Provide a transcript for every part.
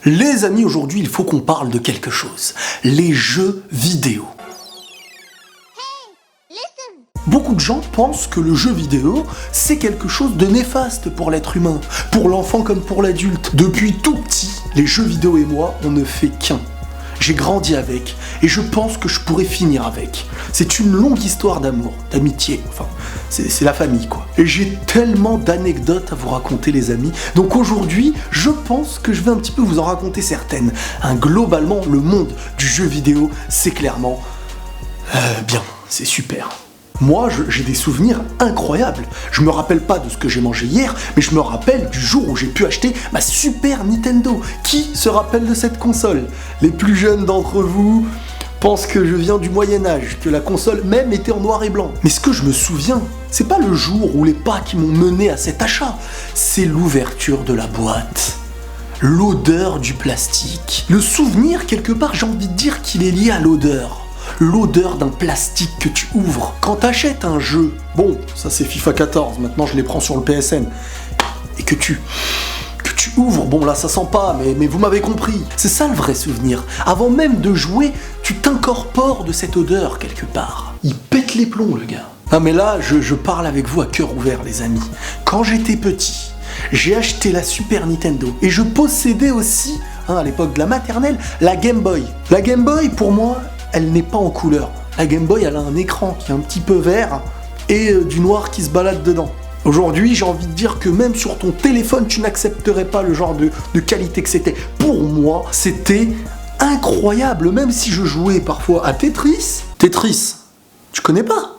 Les amis, aujourd'hui, il faut qu'on parle de quelque chose. Les jeux vidéo. Beaucoup de gens pensent que le jeu vidéo, c'est quelque chose de néfaste pour l'être humain, pour l'enfant comme pour l'adulte. Depuis tout petit, les jeux vidéo et moi, on ne fait qu'un. J'ai grandi avec, et je pense que je pourrais finir avec. C'est une longue histoire d'amour, d'amitié, enfin, c'est la famille quoi. Et j'ai tellement d'anecdotes à vous raconter les amis, donc aujourd'hui, je pense que je vais un petit peu vous en raconter certaines. Globalement, le monde du jeu vidéo, c'est clairement... bien, c'est super. Moi, j'ai des souvenirs incroyables. Je me rappelle pas de ce que j'ai mangé hier, mais je me rappelle du jour où j'ai pu acheter ma Super Nintendo. Qui se rappelle de cette console? Les plus jeunes d'entre vous pensent que je viens du Moyen-Âge, que la console même était en noir et blanc. Mais ce que je me souviens, c'est pas le jour ou les pas qui m'ont mené à cet achat, c'est l'ouverture de la boîte. L'odeur du plastique. Le souvenir, quelque part, j'ai envie de dire qu'il est lié à l'odeur. L'odeur d'un plastique que tu ouvres. Quand t'achètes un jeu, bon, ça c'est FIFA 14, maintenant je les prends sur le PSN, et que tu ouvres, bon là ça sent pas, mais vous m'avez compris. C'est ça le vrai souvenir. Avant même de jouer, tu t'incorpores de cette odeur quelque part. Il pète les plombs le gars. Non mais là, je parle avec vous à cœur ouvert les amis. Quand j'étais petit, j'ai acheté la Super Nintendo, et je possédais aussi, à l'époque de la maternelle, la Game Boy. La Game Boy pour moi, elle n'est pas en couleur. La Game Boy, elle a un écran qui est un petit peu vert et du noir qui se balade dedans. Aujourd'hui, j'ai envie de dire que même sur ton téléphone, tu n'accepterais pas le genre de qualité que c'était. Pour moi, c'était incroyable, même si je jouais parfois à Tetris. Tetris, tu connais pas ?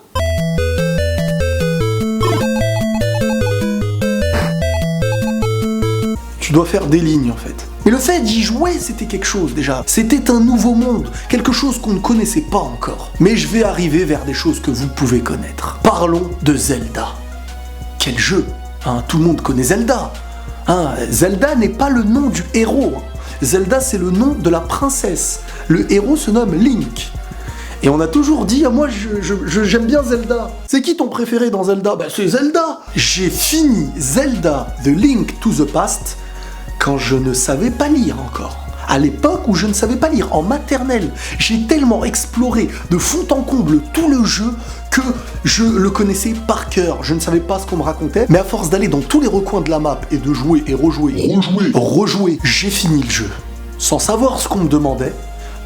Tu dois faire des lignes en fait. Mais le fait d'y jouer, c'était quelque chose déjà. C'était un nouveau monde, quelque chose qu'on ne connaissait pas encore. Mais je vais arriver vers des choses que vous pouvez connaître. Parlons de Zelda. Quel jeu, hein, tout le monde connaît Zelda. Hein, Zelda n'est pas le nom du héros. Zelda, c'est le nom de la princesse. Le héros se nomme Link. Et on a toujours dit, moi j'aime bien Zelda. C'est qui ton préféré dans Zelda? Bah c'est Zelda. J'ai fini Zelda The Link to the Past quand je ne savais pas lire encore. À l'époque où je ne savais pas lire, en maternelle, j'ai tellement exploré de fond en comble tout le jeu que je le connaissais par cœur. Je ne savais pas ce qu'on me racontait, mais à force d'aller dans tous les recoins de la map et de jouer et rejouer, j'ai fini le jeu. Sans savoir ce qu'on me demandait,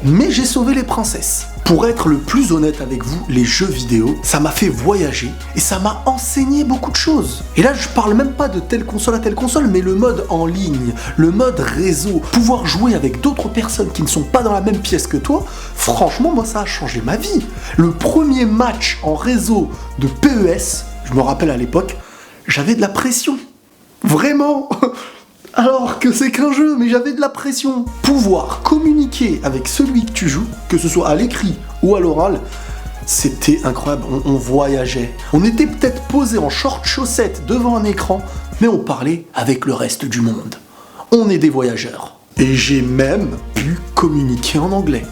mais j'ai sauvé les princesses. Pour être le plus honnête avec vous, les jeux vidéo, ça m'a fait voyager et ça m'a enseigné beaucoup de choses. Et là, je parle même pas de telle console à telle console, mais le mode en ligne, le mode réseau, pouvoir jouer avec d'autres personnes qui ne sont pas dans la même pièce que toi, franchement, moi, ça a changé ma vie. Le premier match en réseau de PES, je me rappelle à l'époque, j'avais de la pression. Vraiment. Alors que c'est qu'un jeu, mais j'avais de la pression. Pouvoir communiquer avec celui que tu joues, que ce soit à l'écrit ou à l'oral, c'était incroyable, on voyageait. On était peut-être posé en short chaussettes devant un écran, mais on parlait avec le reste du monde. On est des voyageurs. Et j'ai même pu communiquer en anglais.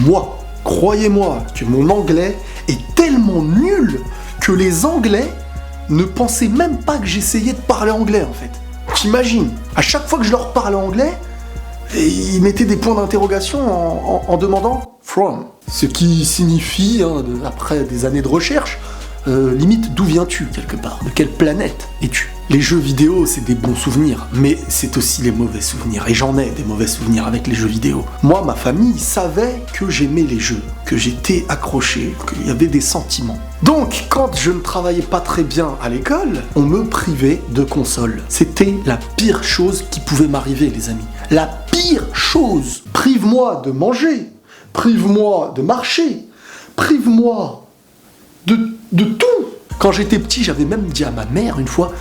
Moi, croyez-moi que mon anglais est tellement nul que les Anglais ne pensaient même pas que j'essayais de parler anglais en fait. T'imagines, à chaque fois que je leur parlais anglais, ils mettaient des points d'interrogation en demandant « from », ce qui signifie, après des années de recherche, limite d'où viens-tu quelque part, de quelle planète es-tu. Les jeux vidéo, c'est des bons souvenirs, mais c'est aussi les mauvais souvenirs, et j'en ai des mauvais souvenirs avec les jeux vidéo. Moi, ma famille savait que j'aimais les jeux, que j'étais accroché, qu'il y avait des sentiments. Donc, quand je ne travaillais pas très bien à l'école, on me privait de console. C'était la pire chose qui pouvait m'arriver, les amis. La pire chose. Prive-moi de manger, prive-moi de marcher, prive-moi de tout. Quand j'étais petit, j'avais même dit à ma mère une fois,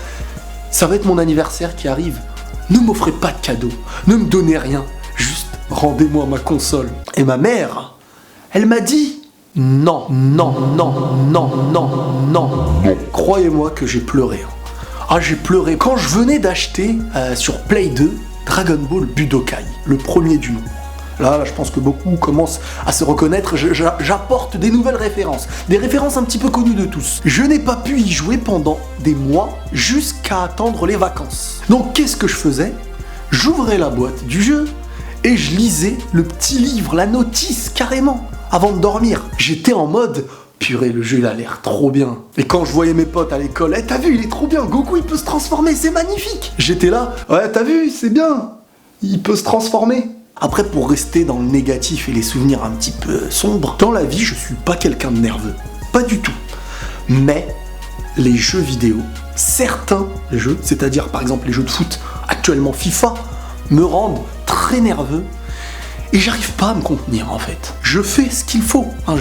ça va être mon anniversaire qui arrive, ne m'offrez pas de cadeau, ne me donnez rien, juste rendez-moi ma console. Et ma mère, elle m'a dit, non. Croyez-moi que j'ai pleuré. Ah, j'ai pleuré. Quand je venais d'acheter sur Play 2 Dragon Ball Budokai, le premier du nom. Là, je pense que beaucoup commencent à se reconnaître, j'apporte des nouvelles références, des références un petit peu connues de tous. Je n'ai pas pu y jouer pendant des mois jusqu'à attendre les vacances. Donc qu'est-ce que je faisais? J'ouvrais la boîte du jeu et je lisais le petit livre, la notice carrément, avant de dormir. J'étais en mode... Purée, le jeu il a l'air trop bien. Et quand je voyais mes potes à l'école, t'as vu, il est trop bien, Goku il peut se transformer, c'est magnifique. J'étais là, ouais t'as vu, c'est bien, il peut se transformer. Après, pour rester dans le négatif et les souvenirs un petit peu sombres, dans la vie je suis pas quelqu'un de nerveux, pas du tout. Mais les jeux vidéo, certains jeux, c'est-à-dire par exemple les jeux de foot, actuellement FIFA, me rendent très nerveux et j'arrive pas à me contenir en fait. Je fais ce qu'il faut, hein,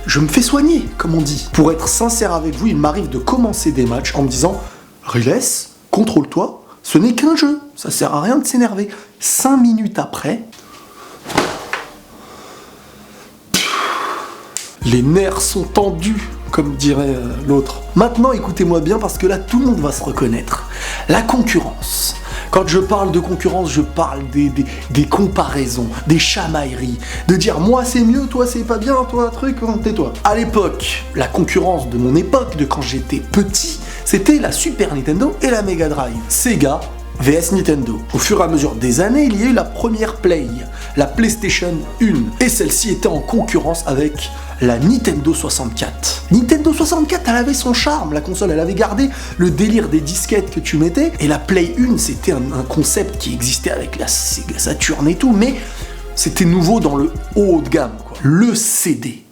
je me fais soigner, comme on dit. Pour être sincère avec vous, il m'arrive de commencer des matchs en me disant « Riles, contrôle-toi, ce n'est qu'un jeu, ça sert à rien de s'énerver. » 5 minutes après, les nerfs sont tendus, comme dirait l'autre. Maintenant, écoutez-moi bien parce que là, tout le monde va se reconnaître. La concurrence. Quand je parle de concurrence, je parle des comparaisons, des chamailleries, de dire moi c'est mieux, toi c'est pas bien, toi un truc, tais-toi. À l'époque, la concurrence de mon époque, de quand j'étais petit, c'était la Super Nintendo et la Mega Drive. Sega vs Nintendo. Au fur et à mesure des années, il y a eu la première Play, la PlayStation 1, et celle-ci était en concurrence avec la Nintendo 64. Nintendo 64, elle avait son charme, la console, elle avait gardé le délire des disquettes que tu mettais, et la Play 1, c'était un concept qui existait avec la Sega Saturn et tout, mais c'était nouveau dans le haut de gamme, quoi. Le CD.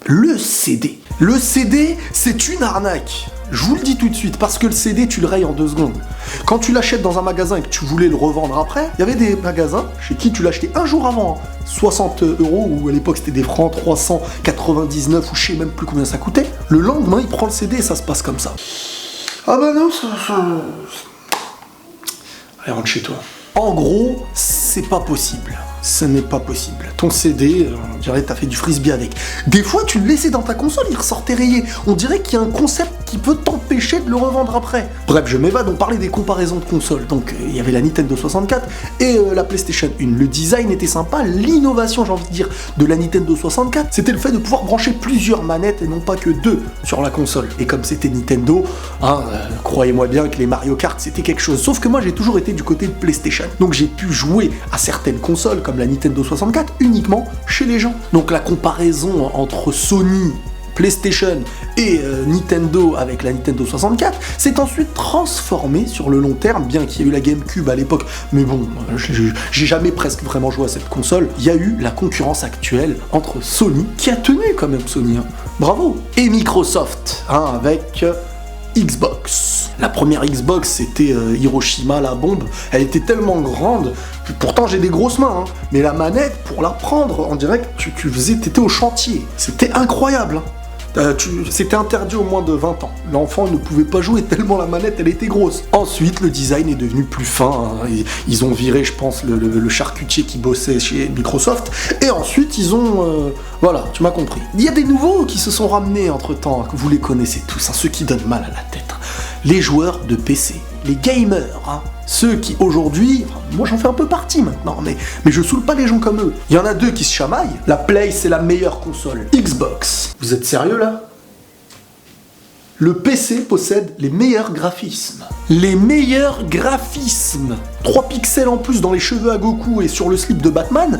Le CD. Le CD, c'est une arnaque. Je vous le dis tout de suite, parce que le CD, tu le rayes en 2 secondes. Quand tu l'achètes dans un magasin et que tu voulais le revendre après, il y avait des magasins chez qui tu l'achetais un jour avant, hein, 60 €, ou à l'époque c'était des francs, 399, ou je sais même plus combien ça coûtait. Le lendemain, il prend le CD et ça se passe comme ça. Ah bah non, ça... Allez, rentre chez toi. En gros, c'est pas possible. Ce n'est pas possible. Ton CD, on dirait que t'as fait du frisbee avec. Des fois, tu le laissais dans ta console, il ressortait rayé. On dirait qu'il y a un concept qui peut t'empêcher de le revendre après. Bref, je m'évade, on parlait des comparaisons de consoles. Donc, il y avait la Nintendo 64 et la PlayStation 1. Le design était sympa, l'innovation, j'ai envie de dire, de la Nintendo 64, c'était le fait de pouvoir brancher plusieurs manettes et non pas que 2 sur la console. Et comme c'était Nintendo, hein, croyez-moi bien que les Mario Kart, c'était quelque chose. Sauf que moi, j'ai toujours été du côté de PlayStation. Donc, j'ai pu jouer à certaines consoles, comme la Nintendo 64, uniquement chez les gens. Donc la comparaison entre Sony, PlayStation et Nintendo avec la Nintendo 64 s'est ensuite transformée sur le long terme, bien qu'il y ait eu la GameCube à l'époque, mais bon, j'ai jamais presque vraiment joué à cette console. Il y a eu la concurrence actuelle entre Sony, qui a tenu quand même Sony, hein. Bravo, et Microsoft, hein, avec... Xbox. La première Xbox, c'était Hiroshima, la bombe. Elle était tellement grande, pourtant j'ai des grosses mains, hein, mais la manette, pour la prendre en direct, t'étais au chantier. C'était incroyable, hein. C'était interdit au moins de 20 ans. L'enfant ne pouvait pas jouer tellement la manette, elle était grosse. Ensuite, le design est devenu plus fin, hein. Ils ont viré, je pense, le charcutier qui bossait chez Microsoft. Et ensuite, ils ont... voilà, tu m'as compris. Il y a des nouveaux qui se sont ramenés entre-temps, hein, que vous les connaissez tous, hein, ceux qui donnent mal à la tête. Hein. Les joueurs de PC, les gamers, hein. Ceux qui aujourd'hui, moi j'en fais un peu partie maintenant, mais je saoule pas les gens comme eux. Il y en a 2 qui se chamaillent. La Play, c'est la meilleure console. Xbox. Vous êtes sérieux là ? Le PC possède les meilleurs graphismes. Les meilleurs graphismes. 3 pixels en plus dans les cheveux à Goku et sur le slip de Batman.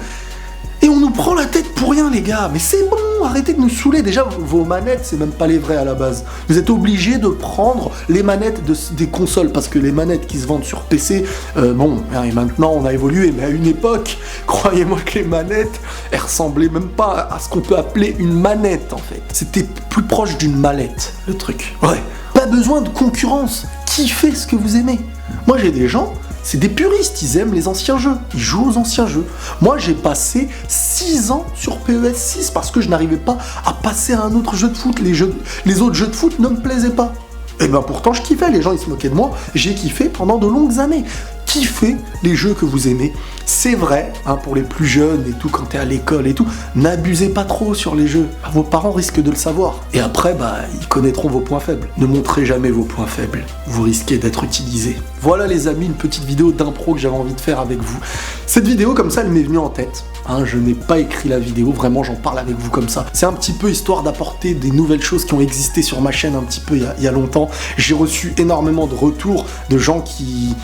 Et on nous prend la tête pour rien, les gars. Mais c'est bon, arrêtez de nous saouler. Déjà, vos manettes, c'est même pas les vraies à la base. Vous êtes obligés de prendre les manettes des consoles, parce que les manettes qui se vendent sur PC, bon, et maintenant on a évolué, mais à une époque, croyez-moi que les manettes, elles ressemblaient même pas à ce qu'on peut appeler une manette, en fait. C'était plus proche d'une mallette, le truc. Ouais. Pas besoin de concurrence. Kiffez ce que vous aimez. Moi, j'ai des gens... C'est des puristes, ils aiment les anciens jeux, ils jouent aux anciens jeux. Moi, j'ai passé 6 ans sur PES 6 parce que je n'arrivais pas à passer à un autre jeu de foot. Les autres jeux de foot ne me plaisaient pas. Et ben pourtant, je kiffais, les gens ils se moquaient de moi. J'ai kiffé pendant de longues années. Kiffez les jeux que vous aimez. C'est vrai, hein, pour les plus jeunes et tout, quand t'es à l'école et tout, n'abusez pas trop sur les jeux. Vos parents risquent de le savoir. Et après, ils connaîtront vos points faibles. Ne montrez jamais vos points faibles. Vous risquez d'être utilisé. Voilà les amis, une petite vidéo d'impro que j'avais envie de faire avec vous. Cette vidéo, comme ça, elle m'est venue en tête. Hein, je n'ai pas écrit la vidéo, vraiment j'en parle avec vous comme ça. C'est un petit peu histoire d'apporter des nouvelles choses qui ont existé sur ma chaîne un petit peu il y a longtemps. J'ai reçu énormément de retours de gens qui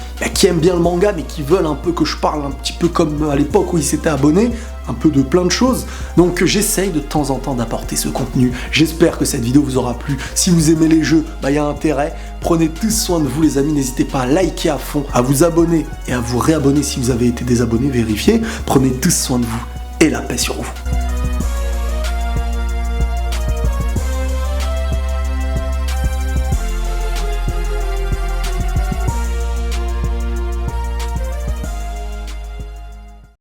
aiment bien bien le manga, mais qui veulent un peu que je parle un petit peu comme à l'époque où ils s'étaient abonnés, un peu de plein de choses. Donc j'essaye de temps en temps d'apporter ce contenu. J'espère que cette vidéo vous aura plu. Si vous aimez les jeux, il y a intérêt. Prenez tous soin de vous les amis, n'hésitez pas à liker à fond, à vous abonner et à vous réabonner si vous avez été désabonné, vérifiez. Prenez tous soin de vous et la paix sur vous.